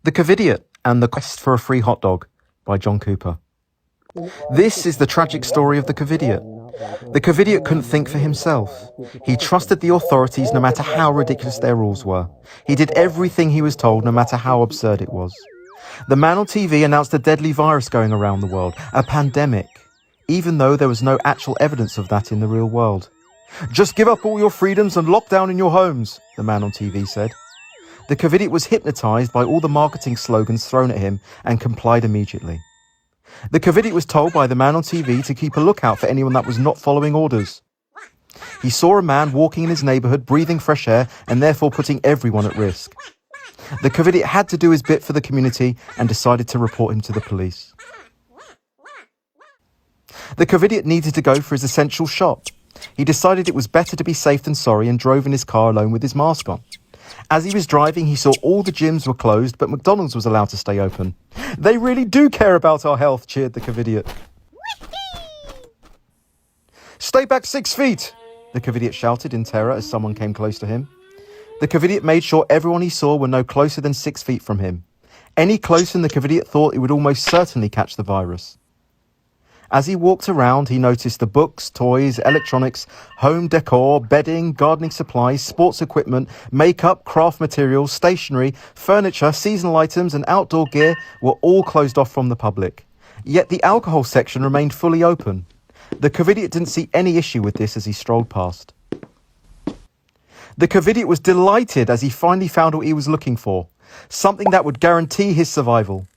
The Covidiot and the Quest for a Free Hot Dog by John Cooper. This is the tragic story of the Covidiot. The Covidiot couldn't think for himself. He trusted the authorities no matter how ridiculous their rules were. He did everything he was told no matter how absurd it was. The man on TV announced a deadly virus going around the world, a pandemic, even though there was no actual evidence of that in the real world. "Just give up all your freedoms and lock down in your homes," the man on TV said. The Covidiot was hypnotized by all the marketing slogans thrown at him and complied immediately. The Covidiot was told by the man on TV to keep a lookout for anyone that was not following orders. He saw a man walking in his neighborhood breathing fresh air and therefore putting everyone at risk. The Covidiot had to do his bit for the community and decided to report him to the police. The Covidiot needed to go for his essential shop. He decided it was better to be safe than sorry and drove in his car alone with his mask on. As he was driving, he saw all the gyms were closed, but McDonald's was allowed to stay open. "They really do care about our health," cheered the Covidiot. "Stay back 6 feet," the Covidiot shouted in terror as someone came close to him. The Covidiot made sure everyone he saw were no closer than 6 feet from him. Any closer and the Covidiot thought it would almost certainly catch the virus. As he walked around, he noticed the books, toys, electronics, home decor, bedding, gardening supplies, sports equipment, makeup, craft materials, stationery, furniture, seasonal items and outdoor gear were all closed off from the public. Yet the alcohol section remained fully open. The Covidiot didn't see any issue with this as he strolled past. The Covidiot was delighted as he finally found what he was looking for, something that would guarantee his survival.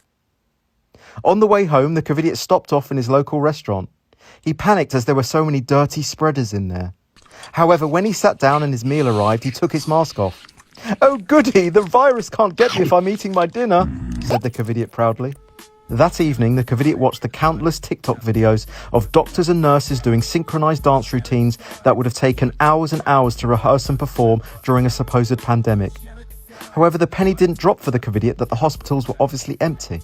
On the way home, the Covidiot stopped off in his local restaurant. He panicked as there were so many dirty spreaders in there. However, when he sat down and his meal arrived, he took his mask off. "Oh goody, the virus can't get me if I'm eating my dinner," said the Covidiot proudly. That evening, the Covidiot watched the countless TikTok videos of doctors and nurses doing synchronized dance routines that would have taken hours and hours to rehearse and perform during a supposed pandemic. However, the penny didn't drop for the Covidiot that the hospitals were obviously empty.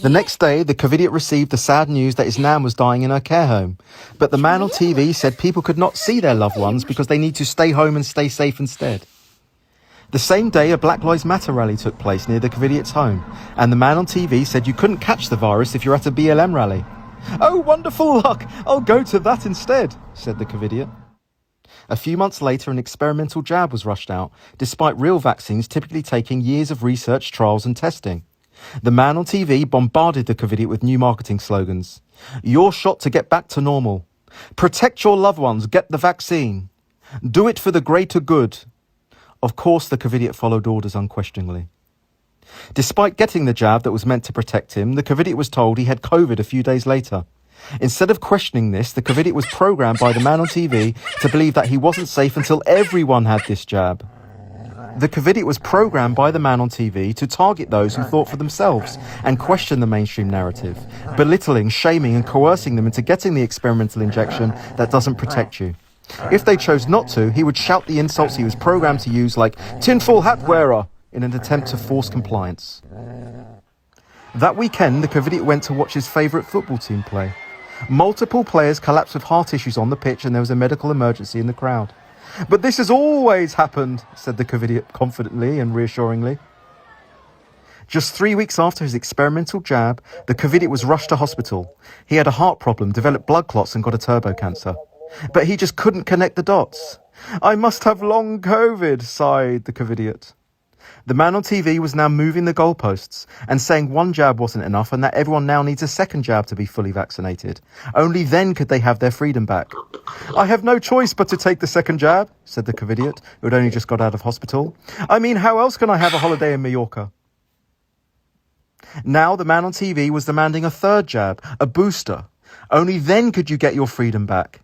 The next day, the Covidiot received the sad news that his nan was dying in her care home. But the man on TV said people could not see their loved ones because they need to stay home and stay safe instead. The same day, a Black Lives Matter rally took place near the Covidiot's home, and the man on TV said you couldn't catch the virus if you're at a BLM rally. "Oh, wonderful luck! I'll go to that instead," said the Covidiot. A few months later, an experimental jab was rushed out, despite real vaccines typically taking years of research, trials and testing. The man on TV bombarded the Covidiot with new marketing slogans. "Your shot to get back to normal. Protect your loved ones, get the vaccine. Do it for the greater good." Of course, the Covidiot followed orders unquestioningly. Despite getting the jab that was meant to protect him, the Covidiot was told he had COVID a few days later. Instead of questioning this, the Covidiot was programmed by the man on TV to believe that he wasn't safe until everyone had this jab. The Covidiot was programmed by the man on TV to target those who thought for themselves and question the mainstream narrative, belittling, shaming and coercing them into getting the experimental injection that doesn't protect you. If they chose not to, he would shout the insults he was programmed to use, like "tinfoil hat wearer," in an attempt to force compliance. That weekend, the Covidiot went to watch his favourite football team play. Multiple players collapsed with heart issues on the pitch and there was a medical emergency in the crowd. "But this has always happened," said the Covidiot confidently and reassuringly. Just 3 weeks after his experimental jab, the Covidiot was rushed to hospital. He had a heart problem, developed blood clots and got a turbo cancer. But he just couldn't connect the dots. "I must have long COVID," sighed the Covidiot. The man on TV was now moving the goalposts and saying one jab wasn't enough and that everyone now needs a second jab to be fully vaccinated. Only then could they have their freedom back. "I have no choice but to take the second jab," said the Covidiot, who had only just got out of hospital. "I mean, how else can I have a holiday in Mallorca?" Now the man on TV was demanding a third jab, a booster. Only then could you get your freedom back.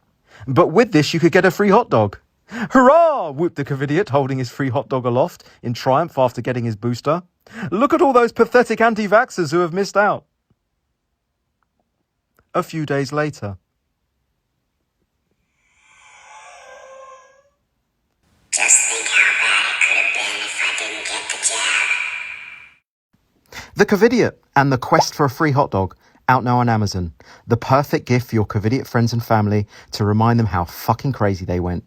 But with this, you could get a free hot dog. "Hurrah!" whooped the Covidiot, holding his free hot dog aloft in triumph after getting his booster. "Look at all those pathetic anti-vaxxers who have missed out." A few days later. Just think how bad it could have been if I didn't get the jab. The Covidiot and the Quest for a Free Hot Dog, out now on Amazon. The perfect gift for your Covidiot friends and family to remind them how fucking crazy they went.